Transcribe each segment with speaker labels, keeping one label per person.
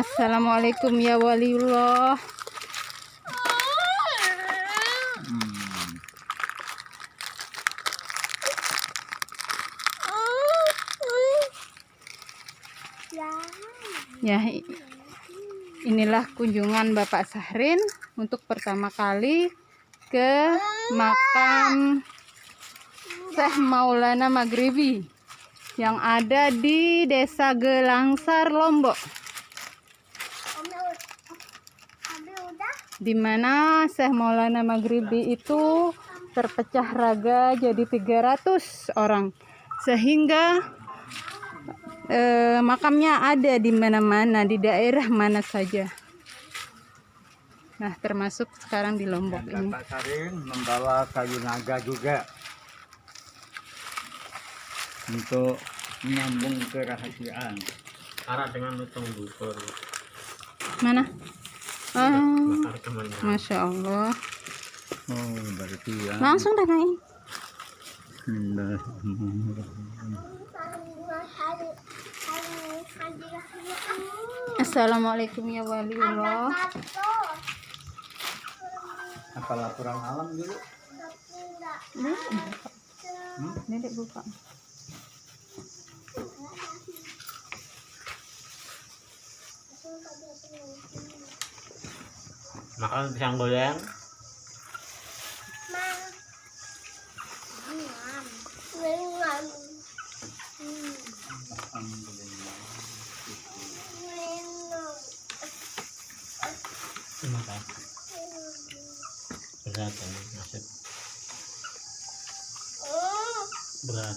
Speaker 1: Assalamualaikum ya waliullah. Ya, inilah kunjungan Bapak Sahrin untuk pertama kali ke makam Syekh Maulana Maghribi yang ada di Desa Gelangsar, Lombok, di mana Syekh Maulana Maghribi itu terpecah raga jadi 300 orang, sehingga makamnya ada di mana-mana, di daerah mana saja. Nah, termasuk sekarang di Lombok ini.
Speaker 2: Bapak Sahrin membawa kayu naga juga untuk menyambung kerahasiaan.
Speaker 3: Arah dengan lutung bukur.
Speaker 1: Mana?
Speaker 3: Bakar temannya.
Speaker 1: Masya Allah.
Speaker 2: Oh, berarti ya.
Speaker 1: Langsung dah naik. Assalamualaikum ya waliullah.
Speaker 2: Apa laporan alam dulu?
Speaker 1: Dedek buka.
Speaker 3: Makan pisang goreng. Berat ini nasib. Berat.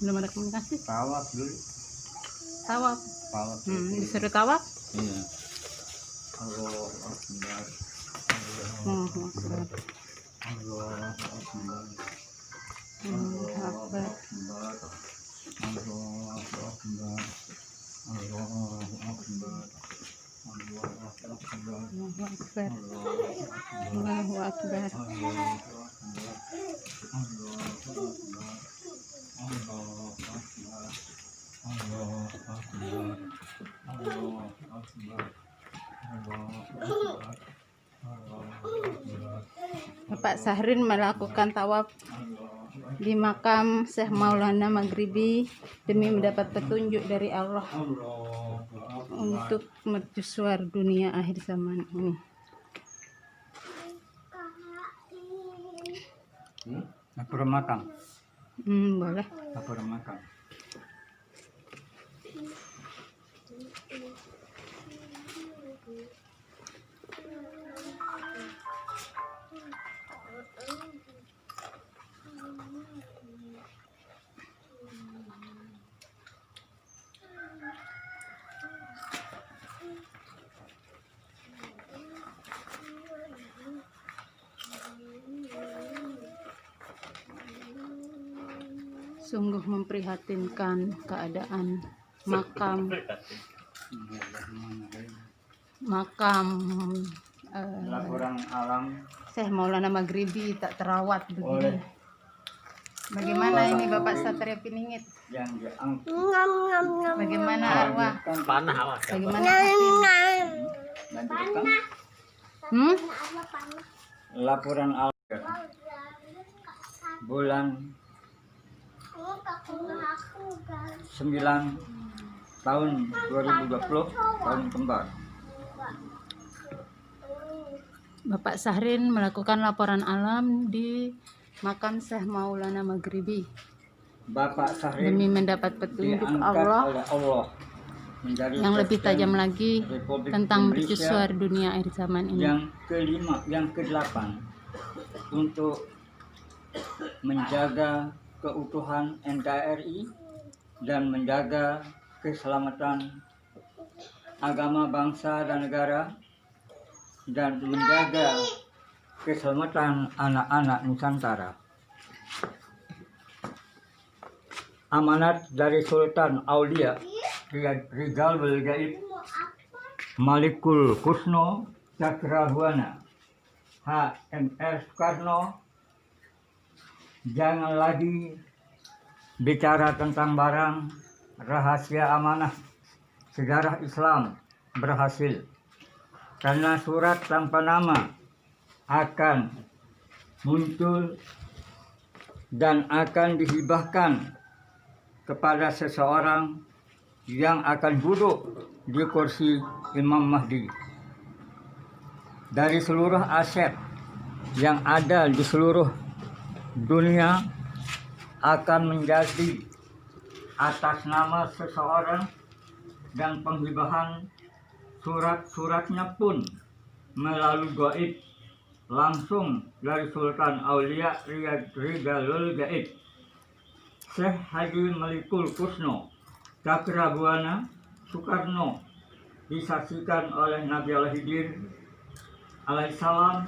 Speaker 1: Belum ada komunikasi.
Speaker 2: Tawaf dulu.
Speaker 1: Tawaf.
Speaker 2: Tawaf.
Speaker 1: Disuruh tawaf.
Speaker 2: Iya. Allahu Akbar.
Speaker 1: Allahu Akbar.
Speaker 2: Allahu Akbar.
Speaker 1: Allahu Akbar.
Speaker 2: Allahu Akbar. Allahu Akbar. Allahu Akbar.
Speaker 1: Allahu Akbar. Allahu Akbar. Bapak Sahrin melakukan tawaf di makam Syekh Maulana Maghribi demi mendapat petunjuk dari Allah untuk mercusuar dunia akhir zaman ini.
Speaker 2: Laporan makam.
Speaker 1: Boleh.
Speaker 2: Laporan makam.
Speaker 1: Sungguh memprihatinkan keadaan makam
Speaker 2: Laporan alam
Speaker 1: Syekh Maulana Maghribi tak terawat begini. Bagaimana ini Bapak Satria Piningit?
Speaker 2: yang diangkut.
Speaker 1: Bagaimana arwah?
Speaker 3: Panah awas.
Speaker 1: Bagaimana hasil?
Speaker 2: Lanjutkan. Laporan alam bulan 9 tahun 2020 tahun kembar.
Speaker 1: Bapak Sahrin melakukan laporan alam di makam Syekh Maulana Maghribi
Speaker 2: Bapak Sahrin
Speaker 1: demi mendapat petunjuk
Speaker 2: diangkat
Speaker 1: Allah
Speaker 2: oleh Allah menjadi
Speaker 1: yang lebih
Speaker 2: Presiden
Speaker 1: tajam lagi
Speaker 2: Republik
Speaker 1: tentang
Speaker 2: Indonesia
Speaker 1: mercusuar dunia akhir zaman ini.
Speaker 2: yang kelima, yang ke-8 untuk menjaga keutuhan NKRI dan menjaga keselamatan agama, bangsa dan negara, dan menjaga keselamatan anak-anak Nusantara. amanat dari Sultan Aulia Rizal wal Gaib Malikul Kusno Cakrabuana HMR Soekarno, jangan lagi bicara tentang barang rahasia amanah sejarah Islam berhasil, karena surat tanpa nama akan muncul dan akan dihibahkan kepada seseorang yang akan duduk di kursi Imam Mahdi. Dari seluruh aset yang ada di seluruh dunia akan menjadi atas nama seseorang, dan penghibahan surat-suratnya pun melalui gaib langsung dari Sultan Aulia Rizalul Gaib Syekh Haji Malikul Kusno Cakrabuana Soekarno, disaksikan oleh Nabi Al-Khidir alaihissalam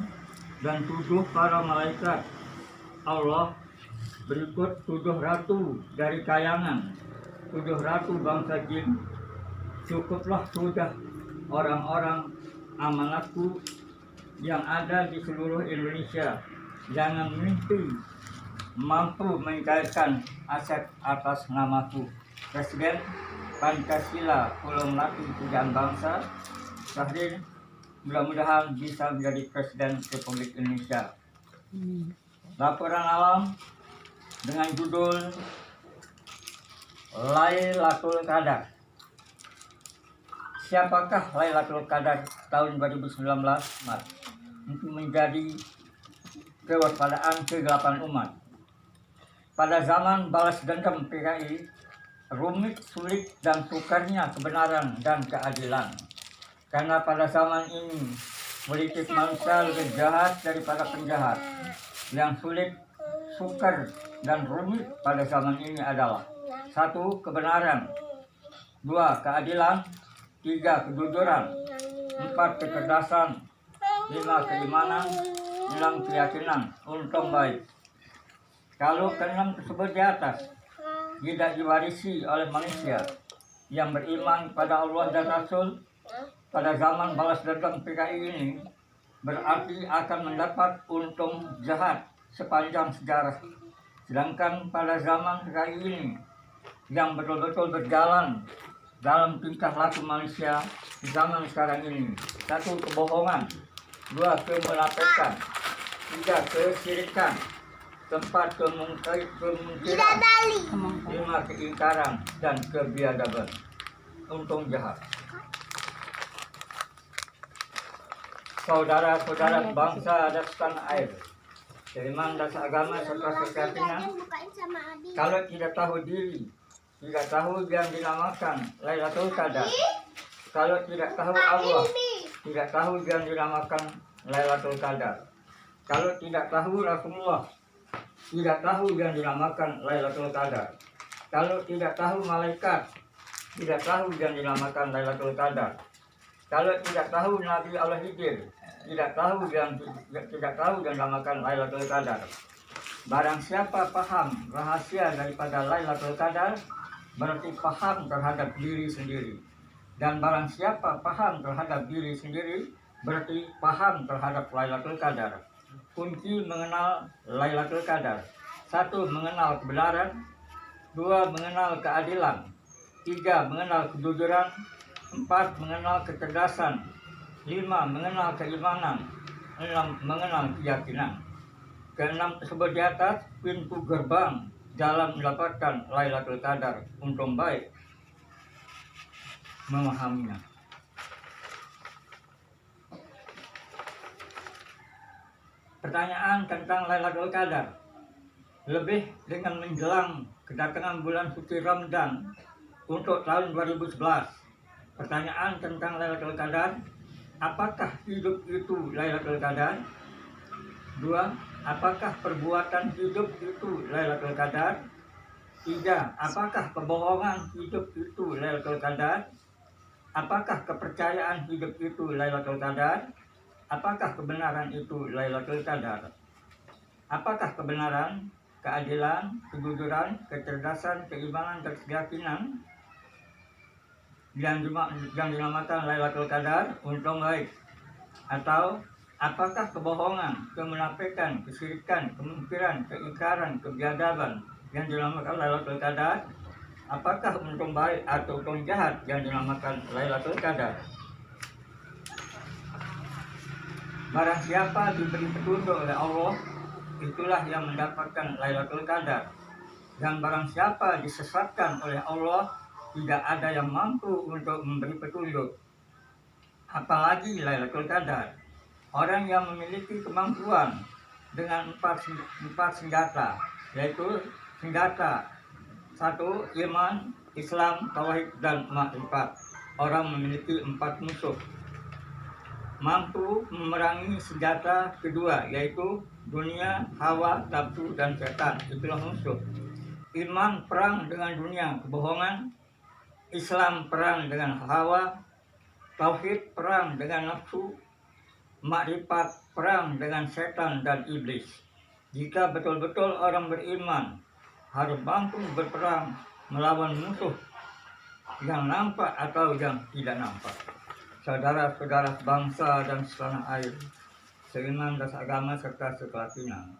Speaker 2: dan 7 para malaikat Allah. Berikut 7 ratu dari kayangan 7 ratu bangsa jin. Cukuplah sudah orang-orang amanatku yang ada di seluruh Indonesia. Jangan mimpi mampu mencairkan aset atas namaku. Presiden Pancasila Pulau Melati Pujaan Bangsa Syahrir mudah-mudahan bisa menjadi Presiden Republik Indonesia. Laporan alam dengan judul Lailatul Qadar. Siapakah Lailatul Qadar tahun 2019 untuk menjadi kewaspadaan ke-8 umat. Pada zaman balas dendam PKI, rumit, sulit, dan sukarnya kebenaran dan keadilan. Karena pada zaman ini politik manusia lebih jahat daripada penjahat. Yang sulit, sukar, dan rumit pada zaman ini adalah 1. Kebenaran, 2. Keadilan, 3. Kejujuran, 4. Kecerdasan, 5. Keimanan, 6. Keyakinan, untung baik. Kalau ke-6 tersebut di atas tidak diwarisi oleh manusia yang beriman pada Allah dan Rasul pada zaman balas dendam PKI ini, berarti akan mendapat untung jahat sepanjang sejarah. Sedangkan pada zaman PKI ini yang betul-betul berjalan dalam tingkah laku manusia di zaman sekarang ini, 1. Kebohongan, 2. Kemunafikan, 3. Kesyirikan, 4. Kemungkiran, 5. Keingkaran, dan kebiadaban. Untung jahat. Saudara-saudara bangsa dan tanah air, seiman dan seagama serta sekeyakinan, kalau tidak tahu diri, tidak tahu yang dinamakan Lailatul Qadar, kalau tidak tahu Allah, tidak tahu yang dinamakan Lailatul Qadar, kalau tidak tahu Rasulullah, tidak tahu yang dinamakan Lailatul Qadar, kalau tidak tahu malaikat, tidak tahu yang dinamakan Lailatul Qadar, kalau tidak tahu Nabi Al-Khidir, tidak tahu yang dinamakan Lailatul Qadar. Barang siapa paham rahasia daripada Lailatul Qadar, berarti paham terhadap diri sendiri. Dan barang siapa paham terhadap diri sendiri, berarti paham terhadap Lailatul Qadar. Kunci mengenal Lailatul Qadar: 1. Mengenal kebenaran, 2. Mengenal keadilan, 3. Mengenal kejujuran, 4. Mengenal kecerdasan, 5. Mengenal keimanan, 6. Mengenal keyakinan. Ke-6 tersebut di atas pintu gerbang dalam mendapatkan Lailatul Qadar. Untung baik memahaminya. Pertanyaan tentang Lailatul Qadar. Lebih dengan menjelang kedatangan bulan suci Ramadan untuk tahun 2011. Pertanyaan tentang Lailatul Qadar: apakah hidup itu Lailatul Qadar? 2. Apakah perbuatan hidup itu Lailatul Qadar? 3. Apakah kebohongan hidup itu Lailatul Qadar? Apakah kepercayaan hidup itu Lailatul Qadar? Apakah kebenaran itu Lailatul Qadar? Apakah kebenaran? keadilan, kejujuran, kecerdasan, keimanan, dan keyakinan yang dinamakan Lailatul Qadar untung baik? Atau apakah kebohongan, kemunafikan, kesyirikan, kemungkiran, keingkaran, kebiadaban yang dinamakan Lailatul Qadar? Apakah untung baik atau untung jahat yang dinamakan Lailatul Qadar? Barang siapa diberi petunjuk oleh Allah, itulah yang mendapatkan Lailatul Qadar. Dan barang siapa disesatkan oleh Allah, tidak ada yang mampu untuk memberi petunjuk, apalagi Lailatul Qadar. Orang yang memiliki kemampuan dengan empat senjata, yaitu senjata satu, iman, Islam, tauhid, dan makrifat. Orang memiliki 4 musuh. Mampu memerangi senjata kedua, yaitu dunia, hawa, nafsu, dan setan. Itulah musuh. Iman perang dengan dunia, kebohongan. Islam perang dengan hawa. Tauhid perang dengan nafsu. Makrifat perang dengan setan dan iblis. Jika betul-betul orang beriman harus mampu berperang melawan musuh yang nampak atau yang tidak nampak. Saudara-saudara bangsa dan setanah air, seiman dan seagama serta sekeyakinan.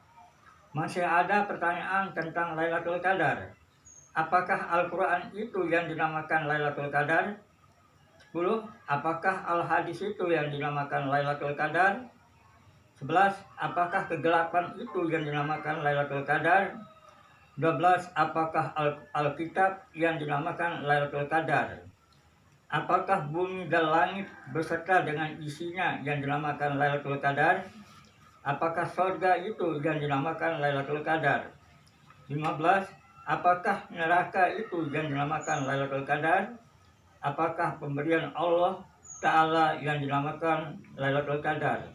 Speaker 2: Masih ada pertanyaan tentang Lailatul Qadar. Apakah Al-Quran itu yang dinamakan Lailatul Qadar? 10. Apakah Al-Hadis itu yang dinamakan Lailatul Qadar? 11. Apakah kegelapan itu yang dinamakan Lailatul Qadar? 12. Apakah Alkitab yang dinamakan Lailatul Qadar? Apakah bumi dan langit beserta dengan isinya yang dinamakan Lailatul Qadar? Apakah surga itu yang dinamakan Lailatul Qadar? 15. Apakah neraka itu yang dinamakan Lailatul Qadar? Apakah pemberian Allah Ta'ala yang dinamakan Lailatul Qadar?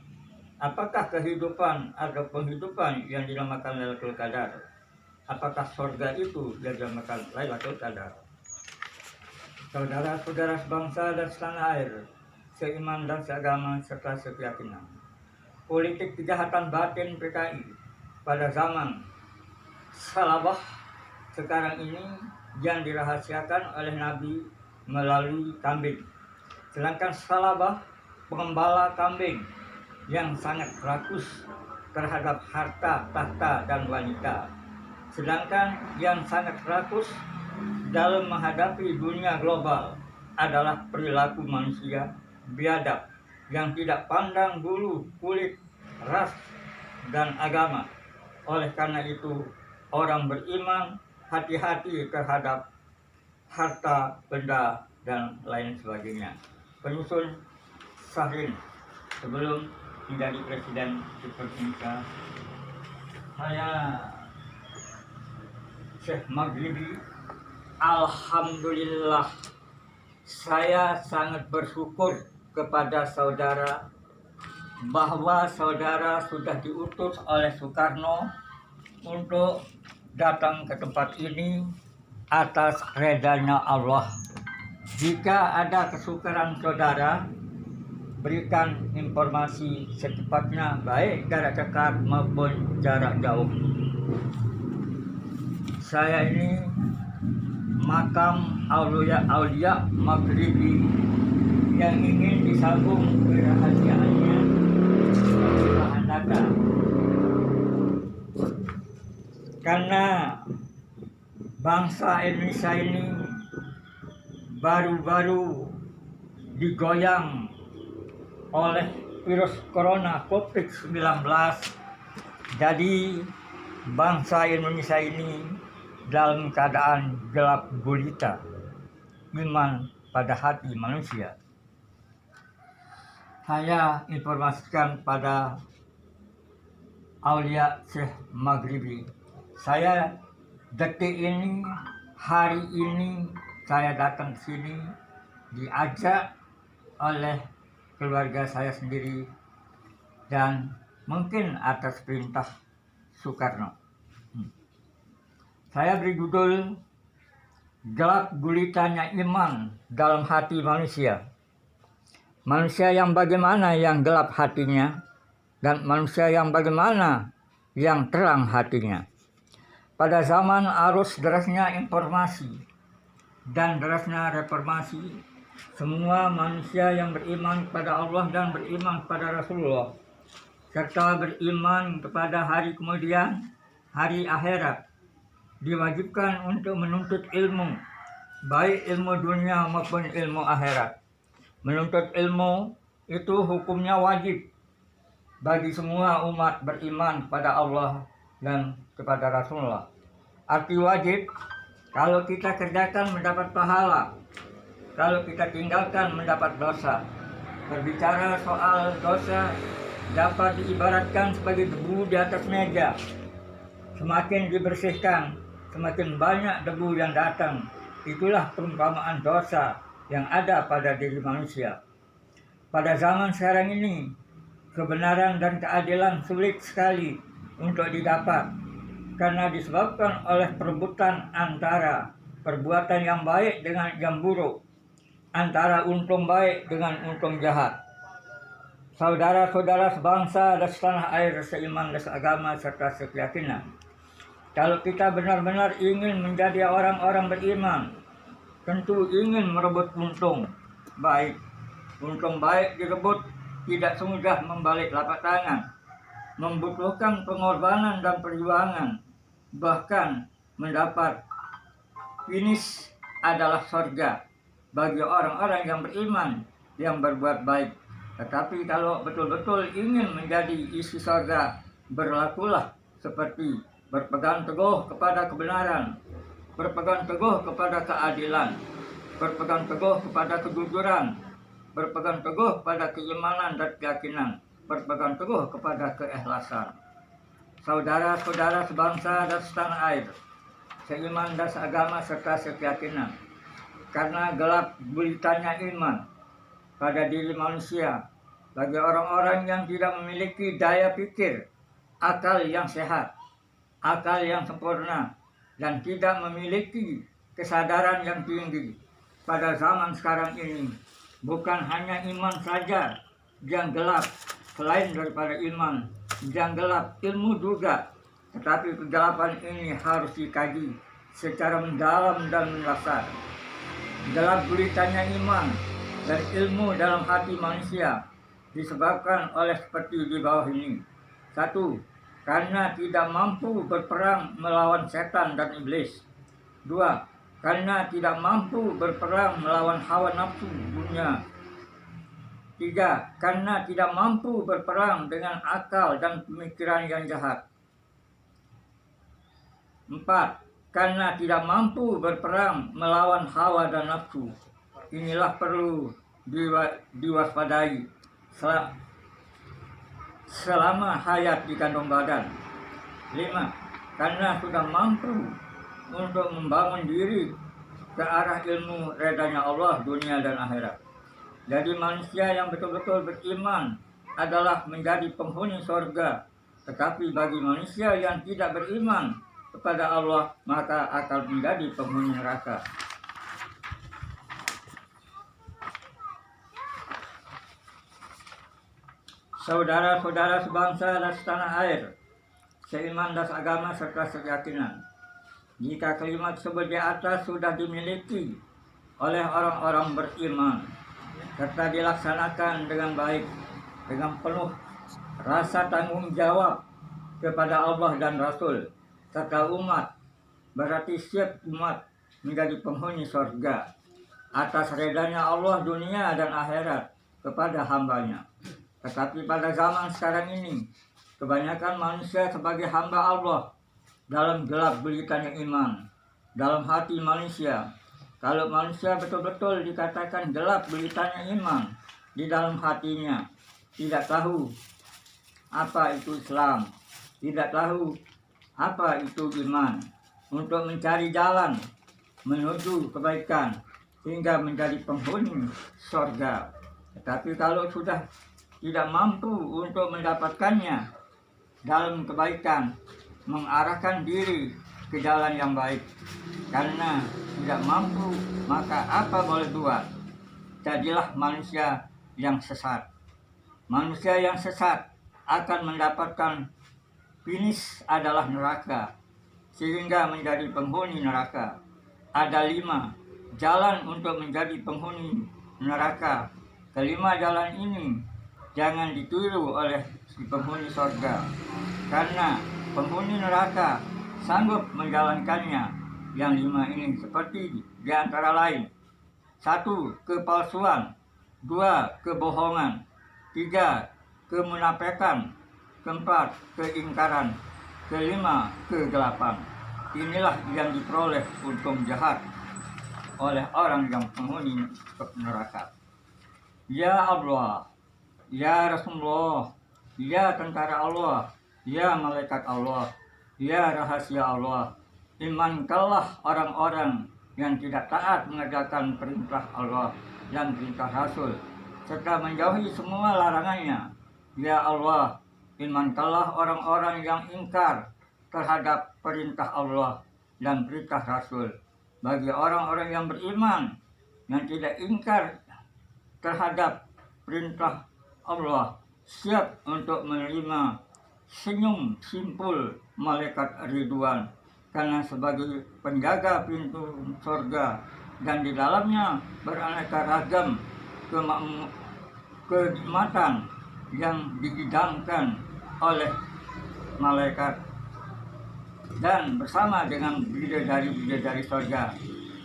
Speaker 2: Apakah kehidupan atau penghidupan yang dinamakan Lailatul Qadar? Apakah surga itu yang dinamakan Lailatul Qadar? Saudara-saudara sebangsa dan setanah air, seiman dan seagama serta sekeyakinan. Politik kejahatan batin PKI pada zaman Salabah sekarang ini yang dirahasiakan oleh Nabi melalui kambing. Sedangkan Salabah pengembala kambing yang sangat rakus terhadap harta, tahta, dan wanita. Sedangkan yang sangat rakus dalam menghadapi dunia global adalah perilaku manusia biadab yang tidak pandang bulu, kulit, ras, dan agama. Oleh karena itu, orang beriman hati-hati terhadap harta, benda, dan lain sebagainya. Penyusun Syahrin, sebelum menjadi presiden Republik Indonesia, saya Syekh Maghribi, alhamdulillah, saya sangat bersyukur kepada saudara bahwa saudara sudah diutus oleh Soekarno untuk datang ke tempat ini atas redanya Allah. Jika ada kesukaran saudara, berikan informasi secepatnya, baik jarak dekat maupun jarak jauh. Saya ini makam Aulia Maghribi yang ingin disambung kerahasiaannya bahan data. Karena bangsa Indonesia ini baru-baru digoyang oleh virus corona COVID-19. Jadi bangsa Indonesia ini dalam keadaan gelap gulita iman pada hati manusia. Saya informasikan pada Aulia Syekh Maghribi, saya detik ini, hari ini saya datang ke sini diajak oleh keluarga saya sendiri dan mungkin atas perintah Soekarno. Saya beri judul Gelap Gulitanya Iman dalam Hati Manusia. Manusia yang bagaimana yang gelap hatinya dan manusia yang bagaimana yang terang hatinya. pada zaman arus derasnya informasi dan derasnya reformasi, semua manusia yang beriman kepada Allah dan beriman kepada Rasulullah, serta beriman kepada hari kemudian, hari akhirat, diwajibkan untuk menuntut ilmu, baik ilmu dunia maupun ilmu akhirat. Menuntut ilmu itu hukumnya wajib bagi semua umat beriman kepada Allah dan kepada Rasulullah. Arti wajib, kalau kita kerjakan mendapat pahala, kalau kita tinggalkan mendapat dosa. Berbicara soal dosa dapat diibaratkan sebagai debu di atas meja. Semakin dibersihkan, semakin banyak debu yang datang. Itulah perumpamaan dosa yang ada pada diri manusia. Pada zaman sekarang ini, kebenaran dan keadilan sulit sekali untuk didapat karena disebabkan oleh perebutan antara perbuatan yang baik dengan yang buruk, antara untung baik dengan untung jahat. Saudara-saudara sebangsa dan setanah air, seiman dan seagama serta sekeyakinan, kalau kita benar-benar ingin menjadi orang-orang beriman, tentu ingin merebut untung baik. Untung baik direbut tidak semudah membalik telapak tangan, membutuhkan pengorbanan dan perjuangan. Bahkan mendapat finish adalah surga bagi orang-orang yang beriman, yang berbuat baik. Tetapi kalau betul-betul ingin menjadi isi surga, berlakulah seperti berpegang teguh kepada kebenaran, berpegang teguh kepada keadilan, berpegang teguh kepada kejujuran, berpegang teguh kepada keimanan dan keyakinan, berpegang teguh kepada keikhlasan. Saudara-saudara sebangsa dan setanah air, seiman dan seagama serta sekeyakinan, karena gelap gulitanya iman pada diri manusia, bagi orang-orang yang tidak memiliki daya pikir, akal yang sehat, akal yang sempurna, dan tidak memiliki kesadaran yang tinggi. Pada zaman sekarang ini, bukan hanya iman saja yang gelap, selain daripada iman yang gelap, ilmu juga. Tetapi kegelapan ini harus dikaji secara mendalam dan mendasar. Gelap gulitanya iman dan ilmu dalam hati manusia disebabkan oleh seperti di bawah ini. 1. Karena tidak mampu berperang melawan setan dan iblis. 2. Karena tidak mampu berperang melawan hawa nafsu dunia. 3. Karena tidak mampu berperang dengan akal dan pemikiran yang jahat. 4. Karena tidak mampu berperang melawan hawa dan nafsu. Inilah perlu diwaspadai selama hayat di kandung badan. 5. Karena sudah mampu untuk membangun diri ke arah ilmu redanya Allah dunia dan akhirat. Jadi manusia yang betul-betul beriman adalah menjadi penghuni surga. Tetapi bagi manusia yang tidak beriman kepada Allah, maka akan menjadi penghuni neraka. Saudara-saudara sebangsa dan setanah air, seiman dan seagama serta sekeyakinan, jika kelima tersebut di atas sudah dimiliki oleh orang-orang beriman, serta dilaksanakan dengan baik, dengan penuh rasa tanggung jawab kepada Allah dan Rasul, serta umat, berarti siap umat menjadi penghuni surga atas redanya Allah dunia dan akhirat kepada hambanya. Tetapi pada zaman sekarang ini, kebanyakan manusia sebagai hamba Allah dalam gelap gulitanya iman, dalam hati manusia. Kalau manusia betul-betul dikatakan gelap gulitanya iman di dalam hatinya, tidak tahu apa itu Islam, tidak tahu apa itu iman, untuk mencari jalan menuju kebaikan hingga menjadi penghuni surga. Tetapi kalau sudah tidak mampu untuk mendapatkannya dalam kebaikan, mengarahkan diri ke jalan yang baik, karena tidak mampu, maka apa boleh buat? Jadilah manusia yang sesat. Manusia yang sesat akan mendapatkan finish adalah neraka. sehingga menjadi penghuni neraka. Ada 5 jalan untuk menjadi penghuni neraka. Kelima jalan ini jangan ditiru oleh si penghuni surga, karena penghuni neraka sanggup menjalankannya. Yang 5 ini seperti di antara lain: 1. Kepalsuan, 2. Kebohongan, 3. Kemunafikan, 4. Keingkaran, 5. Kegelapan. Inilah yang diperoleh untung jahat oleh orang yang penghuni neraka. Ya Allah, ya Rasulullah, ya tentara Allah, ya malaikat Allah, ya rahasia Allah, imankanlah orang-orang yang tidak taat mengerjakan perintah Allah dan perintah Rasul, serta menjauhi semua larangannya. Ya Allah, imankanlah orang-orang yang ingkar terhadap perintah Allah dan perintah Rasul. Bagi orang-orang yang beriman yang tidak ingkar terhadap perintah Allah, siap untuk menerima senyum simpul malaikat Ridwan, karena sebagai penjaga pintu surga dan di dalamnya beraneka ragam kenikmatan yang dihidangkan oleh malaikat dan bersama dengan bidadari-bidadari surga.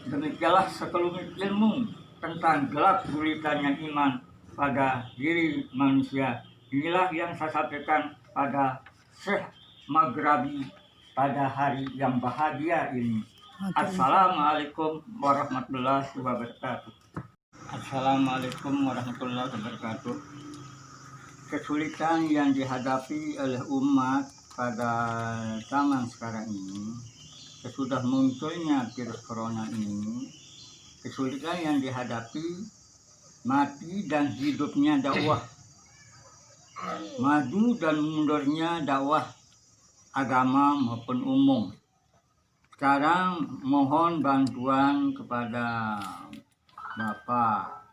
Speaker 2: Demikianlah sekelumit ilmu tentang gelap gulitanya iman pada diri manusia. Inilah yang saya sampaikan pada Syekh Maghrabi pada hari yang bahagia ini. Assalamualaikum warahmatullahi wabarakatuh. Assalamualaikum warahmatullahi wabarakatuh. Kesulitan yang dihadapi oleh umat pada zaman sekarang ini, sesudah munculnya virus corona ini, kesulitan yang dihadapi mati dan hidupnya dakwah, maju dan mundurnya dakwah agama maupun umum. Sekarang mohon bantuan kepada Bapak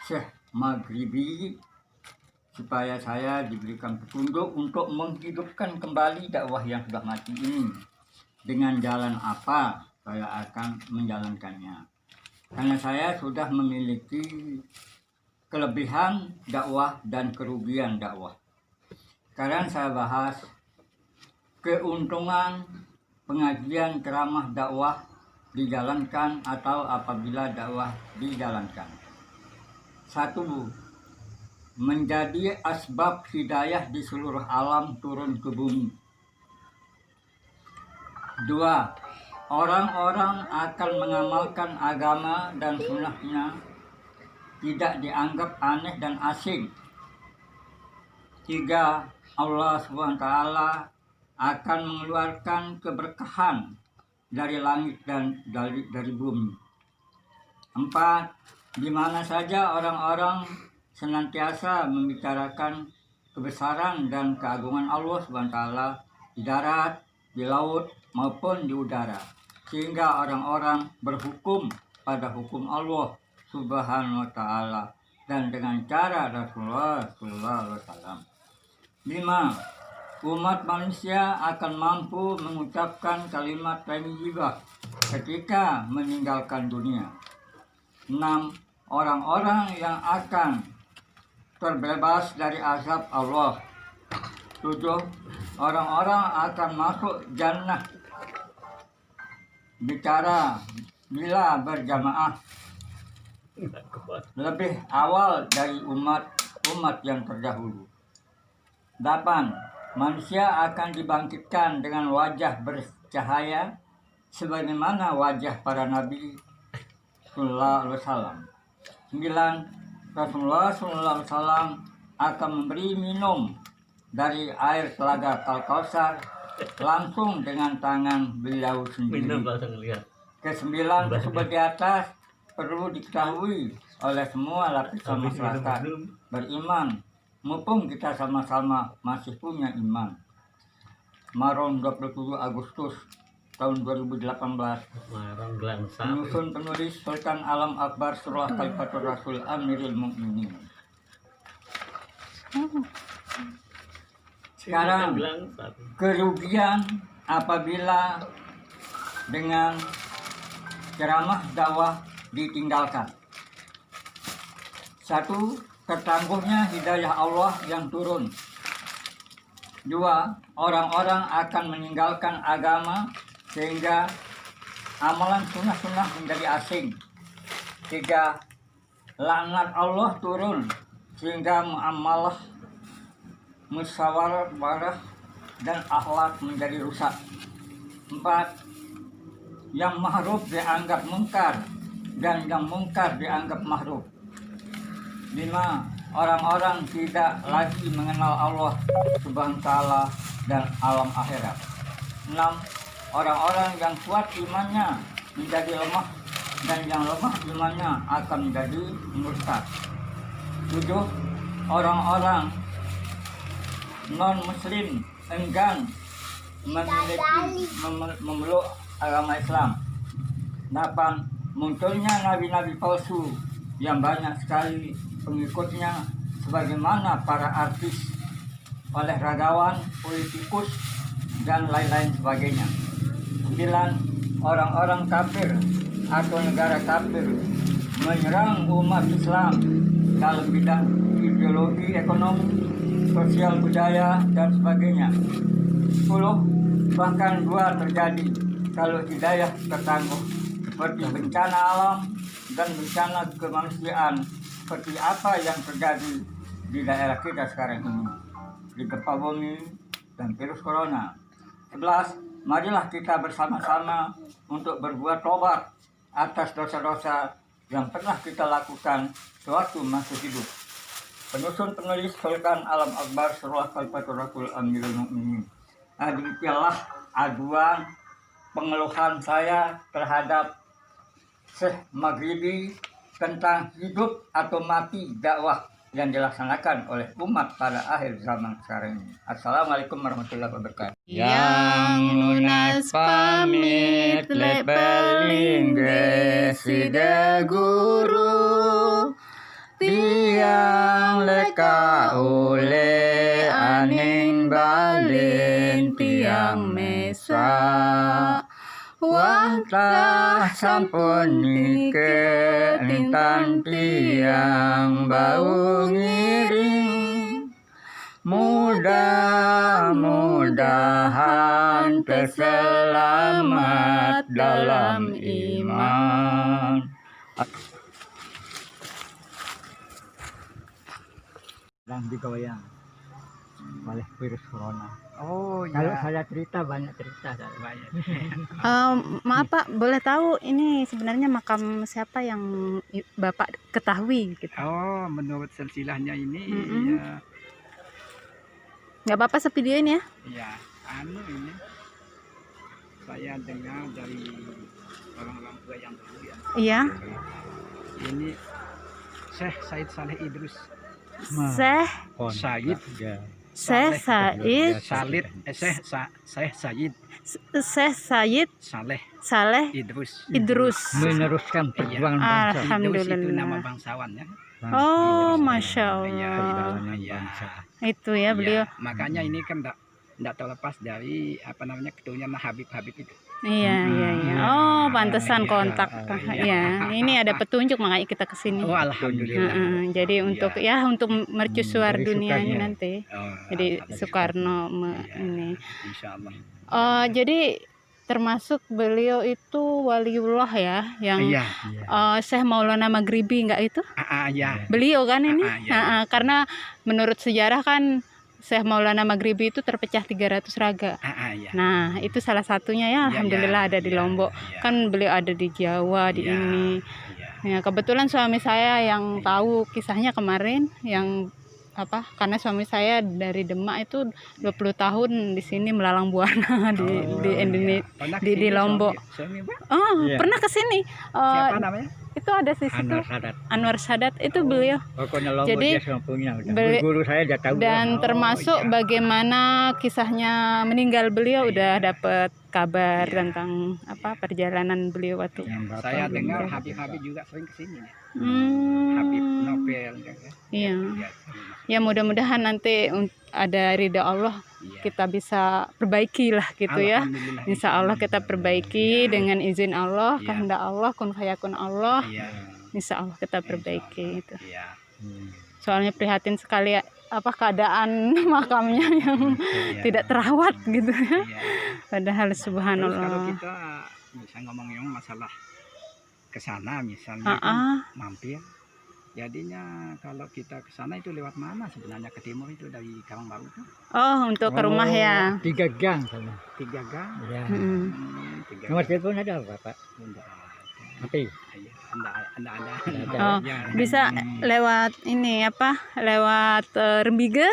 Speaker 2: Syekh Maghribi supaya saya diberikan petunjuk untuk menghidupkan kembali dakwah yang sudah mati ini. Dengan jalan apa saya akan menjalankannya? Karena saya sudah memiliki kelebihan dakwah dan kerugian dakwah. Sekarang saya bahas keuntungan pengajian ceramah dakwah dijalankan atau apabila dakwah dijalankan. 1. Menjadi asbab hidayah di seluruh alam turun ke bumi. 2. Orang-orang akan mengamalkan agama dan sunnahnya, tidak dianggap aneh dan asing. 3. Allah SWT akan mengeluarkan keberkahan dari langit dan dari bumi. 4. Di mana saja orang-orang senantiasa membicarakan kebesaran dan keagungan Allah SWT di darat, di laut, maupun di udara, sehingga orang-orang berhukum pada hukum Allah Subhanahu wa Ta'ala dan dengan cara Rasulullah SAW. 5. Umat manusia akan mampu mengucapkan kalimat thayyibah ketika meninggalkan dunia. 6. Orang-orang yang akan terbebas dari azab Allah. 7. Orang-orang akan masuk jannah bicara bila berjamaah lebih awal dari umat yang terdahulu. 8. Manusia akan dibangkitkan dengan wajah bercahaya sebagaimana wajah para nabi sallallahu alaihi wasallam. 9. Rasulullah sallallahu alaihi wasallam akan memberi minum dari air telaga Al-Kautsar langsung dengan tangan beliau sendiri. Ke-9 tersebut di atas perlu diketahui oleh semua lapisan masyarakat beriman, mumpung kita sama-sama masih punya iman. Marom 27 Agustus tahun 2018. Menyusun penulis Sultan Alam Akbar Surah Khalifatul Rasul Amirul Mukminin. Sekarang kerugian apabila dengan ceramah dakwah ditinggalkan. Satu, tertangguhnya hidayah Allah yang turun. Dua, orang-orang akan meninggalkan agama sehingga amalan sunnah-sunnah menjadi asing. Tiga, laknat Allah turun sehingga muamalah, musyawarah dan akhlak menjadi rusak. Empat, yang ma'ruf dianggap mungkar dan yang mungkar dianggap ma'ruf. Lima, orang-orang tidak lagi mengenal Allah Subhanahu wa ta'ala dan alam akhirat. Enam, orang-orang yang kuat imannya menjadi lemah dan yang lemah imannya akan menjadi murtad. Tujuh, orang-orang non-muslim enggan memeluk agama Islam. 8. Munculnya nabi-nabi palsu yang banyak sekali pengikutnya sebagaimana para artis, olahragawan, politikus, dan lain-lain sebagainya. 9. Orang-orang kafir atau negara kafir menyerang umat Islam dalam bidang ideologi, ekonomi, sosial, budaya, dan sebagainya. 10. Bahkan 2 terjadi kalau hidayah tertangguh, seperti bencana alam dan bencana kemanusiaan, seperti apa yang terjadi di daerah kita sekarang ini, di gempa bumi dan virus corona. 11. Marilah kita bersama-sama untuk berbuat tobat atas dosa-dosa yang pernah kita lakukan sewaktu masih hidup. Penyusun penulis Sultan Alam Akbar Surah Khalfatur Rasul Amirul Mukminin. Demikianlah aduan pengeluhan saya terhadap Syekh Maghribi tentang hidup atau mati dakwah yang dilaksanakan oleh umat pada akhir zaman sekarang ini. Assalamualaikum warahmatullahi wabarakatuh.
Speaker 1: Yang lunas pamit lepeling gesida guru tiang leka ule aning balin tiang mesa wah sampun nike intan tiang bau ngiring mudah-mudahan terselamat dalam iman.
Speaker 2: Dan digoyang oleh virus corona.
Speaker 4: Oh
Speaker 2: Kalau
Speaker 4: ya.
Speaker 2: saya cerita banyak cerita saya banyak.
Speaker 1: Maaf Pak, boleh tahu ini sebenarnya makam siapa yang Bapak ketahui gitu?
Speaker 4: Oh, menurut silsilahnya ini
Speaker 1: Mm-mm.
Speaker 4: ya,
Speaker 1: Nggak apa-apa sevideoin ya?
Speaker 4: ya anu ini saya dengar dari orang-orang tua yang dulu ya.
Speaker 1: Iya.
Speaker 4: Ini Syekh Said Saleh Idrus.
Speaker 1: Syekh
Speaker 4: Said
Speaker 1: Syekh Said
Speaker 4: Syekh Said
Speaker 1: Syekh Said
Speaker 4: Saleh
Speaker 1: Saleh
Speaker 4: Idrus.
Speaker 1: Idrus.
Speaker 2: Meneruskan perjuangan bangsa.
Speaker 4: Idrus itu
Speaker 1: Alhamdulillah.
Speaker 4: nama bangsawan ya.
Speaker 1: Oh,
Speaker 4: Idrus.
Speaker 1: Masya
Speaker 4: Iya,
Speaker 1: Allah.
Speaker 4: iya.
Speaker 1: Itu ya beliau.
Speaker 4: Iya, makanya ini kan enggak terlepas dari apa namanya ketuanya Habib itu.
Speaker 1: Iya, iya, iya. Oh, pantesan kontak. Iya, ini ada petunjuk makanya kita kesini.
Speaker 4: Oh, alhamdulillah.
Speaker 1: Jadi untuk untuk mercusuar
Speaker 2: Dari
Speaker 1: dunia ini
Speaker 2: Soekarno.
Speaker 1: nanti.
Speaker 4: Oh,
Speaker 1: Jadi Soekarno
Speaker 4: iya,
Speaker 1: ini.
Speaker 4: insyaallah.
Speaker 1: Jadi termasuk beliau itu waliullah ya, yang
Speaker 4: Iya.
Speaker 1: Syekh Maulana Maghribi enggak itu?
Speaker 4: Ya.
Speaker 1: Beliau kan ini.
Speaker 4: Iya.
Speaker 1: Karena menurut sejarah kan Syekh Maulana Maghribi itu terpecah 300 raga.
Speaker 4: Ya.
Speaker 1: Nah, itu salah satunya ya, alhamdulillah ada di Lombok. Kan beliau ada di Jawa, di ini. Ya, kebetulan suami saya yang tahu kisahnya kemarin yang karena suami saya dari Demak itu 20 tahun di sini melalang buana di Indonesia, di Lombok. Pernah ke sini.
Speaker 4: Siapa namanya?
Speaker 1: Itu ada di situ. Anwar Sadat itu beliau.
Speaker 2: Pokoknya Lombok
Speaker 1: Jadi,
Speaker 2: dia punya. Guru saya udah tahu.
Speaker 1: Dan termasuk bagaimana kisahnya meninggal beliau udah dapat kabar tentang perjalanan beliau waktu.
Speaker 4: Saya dengar Habib juga sering kesini ya. Habib Nobel ya.
Speaker 1: Iya. Ya mudah-mudahan nanti ada ridha Allah,
Speaker 4: Iya.
Speaker 1: kita bisa perbaiki lah gitu ya.
Speaker 4: Alhamdulillah.
Speaker 1: Insya Allah kita perbaiki dengan izin Allah,
Speaker 4: Iya.
Speaker 1: kehendak Allah, kun fayakun Allah.
Speaker 4: Iya.
Speaker 1: Insya Allah kita perbaiki itu.
Speaker 4: Iya.
Speaker 1: Soalnya prihatin sekali apa keadaan makamnya yang
Speaker 4: Iya.
Speaker 1: tidak terawat gitu ya.
Speaker 4: Iya.
Speaker 1: Padahal
Speaker 4: Terus kalau
Speaker 1: subhanallah.
Speaker 4: kita bisa ngomongin masalah ke sana misalnya kan
Speaker 1: Ah,
Speaker 4: mampir. Jadinya kalau kita ke sana itu lewat mana sebenarnya ke timur itu dari Karangbaru itu?
Speaker 1: oh untuk ke rumah ya.
Speaker 3: 3 gang sama.
Speaker 4: 3 gang.
Speaker 3: Ya.
Speaker 1: Mm.
Speaker 4: 3
Speaker 3: Nomor
Speaker 4: gang.
Speaker 3: telepon ada apa, Pak?
Speaker 4: Enggak.
Speaker 3: Tapi
Speaker 4: Iya, ada.
Speaker 1: Oh,
Speaker 4: Ya.
Speaker 1: bisa lewat ini apa? Lewat Rembige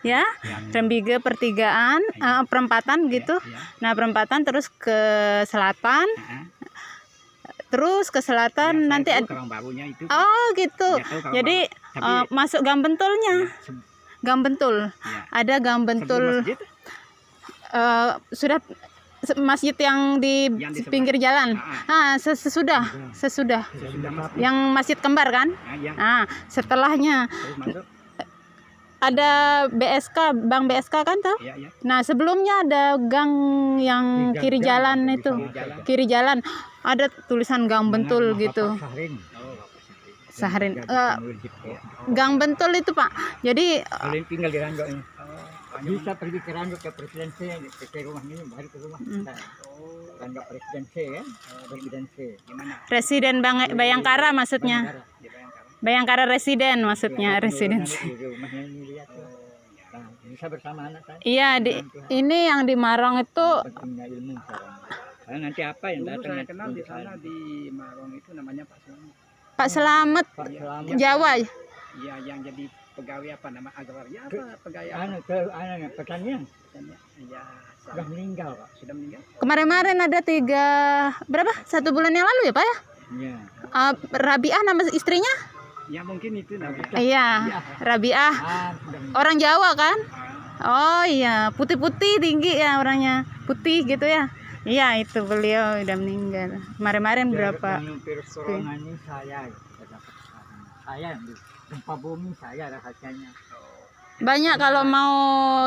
Speaker 1: ya. Rembige pertigaan, perempatan gitu.
Speaker 4: Ya.
Speaker 1: Nah, perempatan terus ke selatan, terus ke selatan nanti
Speaker 4: Karangbarunya itu.
Speaker 1: oh gitu.
Speaker 4: Nggak tahu Karangbaru.
Speaker 1: Jadi
Speaker 4: Tapi-
Speaker 1: masuk Gang Bentulnya. Gang Bentul.
Speaker 4: Ya.
Speaker 1: Ada Gang
Speaker 4: Sebelum
Speaker 1: Bentul.
Speaker 4: masjid,
Speaker 1: Sudah masjid yang di
Speaker 4: Yang di sebelah.
Speaker 1: pinggir jalan. Sesudah
Speaker 4: sudah
Speaker 1: yang masjid kembar kan.
Speaker 4: ya.
Speaker 1: Nah, setelahnya
Speaker 4: Terus masuk.
Speaker 1: ada BSK, Bank BSK kan tahu?
Speaker 4: Ya, ya.
Speaker 1: Nah, sebelumnya ada gang yang kiri jalan itu.
Speaker 4: Jalan.
Speaker 1: Kiri jalan ada tulisan Gang Bentul gitu.
Speaker 3: Sahrin.
Speaker 4: Oh,
Speaker 1: Sahrin. Gang Bentul itu, Pak. Jadi
Speaker 3: Kalian tinggal di Randok ini.
Speaker 4: bisa
Speaker 3: Bisa pergi ke Randok ke Presidensi, ke rumah ini, baru ke rumah. Randok Presidensi ya, Presidensi.
Speaker 4: gimana?
Speaker 1: Residen Bayangkara maksudnya.
Speaker 4: Di Bayangkara.
Speaker 1: Bayangkara residen maksudnya, residensi.
Speaker 3: Di rumahnya ini lihat. Nah, bisa bersama anak saya.
Speaker 1: Iya, ini yang di Marong itu
Speaker 3: Pentingnya ilmu sekarang. Karena nanti apa yang
Speaker 4: Dulu
Speaker 3: datang
Speaker 4: saya
Speaker 3: nanti
Speaker 4: kenal di
Speaker 3: untuk
Speaker 4: sana
Speaker 3: saya.
Speaker 4: di Marong itu namanya Pak Selamat.
Speaker 1: Pak Selamat
Speaker 3: Pak Selamat.
Speaker 1: Jawa.
Speaker 4: Iya, yang jadi pegawai apa nama agraria apa pegawai apa?
Speaker 3: Anu pertanian
Speaker 4: Iya,
Speaker 3: sudah meninggal, Pak.
Speaker 4: sudah meninggal.
Speaker 1: Kemarin-kemarin ada 1 bulan yang lalu ya, Pak ya?
Speaker 3: Iya.
Speaker 1: Rabiah nama istrinya?
Speaker 4: Ya mungkin itu namanya.
Speaker 1: Iya, Rabiah.
Speaker 3: Sudah
Speaker 1: Orang Jawa kan? Oh iya, putih-putih tinggi ya orangnya. Putih gitu ya. Iya, itu beliau udah meninggal. Kemarin-kemarin berapa?
Speaker 3: Corona ini saya dapat saya gempa bumi saya rahasianya.
Speaker 1: Banyak kalau mau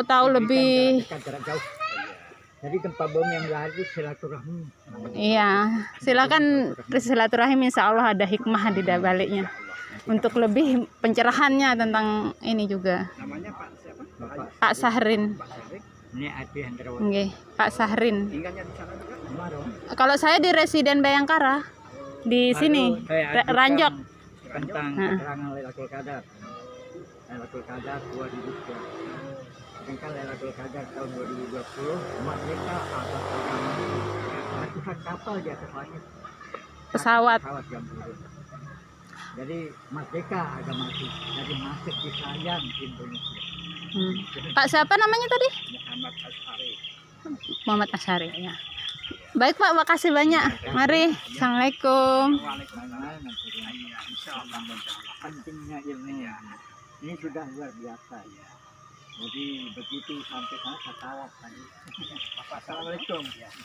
Speaker 1: tahu lebih.
Speaker 3: Dekat jarak jauh. Jadi gempa bumi yang lalu silaturahmi.
Speaker 1: Iya, silakan silaturahim, insya Allah ada hikmah di baliknya. Untuk lebih pencerahannya tentang ini juga.
Speaker 4: Namanya Pak siapa?
Speaker 3: Bapak
Speaker 1: Pak Sahrin.
Speaker 4: Pak Sarik.
Speaker 3: ini Adi Hendrawati.
Speaker 1: Nggih, Pak Sahrin.
Speaker 4: Tinggalnya di sana juga.
Speaker 3: Marong.
Speaker 1: Kalau saya di residen Bayangkara di sini,
Speaker 3: Lalu saya ajukan
Speaker 1: Ranjok.
Speaker 3: tentang
Speaker 1: Heeh.
Speaker 3: keterangan Lailatul Qadar. Lailatul Qadar 2020. Sedangkan Lailatul Qadar tahun 2020 merdeka atas agama. Ratusan kapal di atas langit.
Speaker 1: Pesawat.
Speaker 3: Pesawat yang turun. Jadi merdeka agama itu. Jadi masih disayang Indonesia.
Speaker 1: Pak siapa namanya tadi?
Speaker 4: Muhammad Ashari.
Speaker 1: Muhammad Asyari ya. Baik Pak, makasih banyak. Mari, Assalamualaikum.
Speaker 4: Waalaikumsalam.
Speaker 3: Iya,
Speaker 4: Insya Allah.
Speaker 3: pentingnya ilmu. Ini sudah luar biasa ya. Jadi begitu sampai sana saya tawaf tadi.
Speaker 4: Assalamualaikum.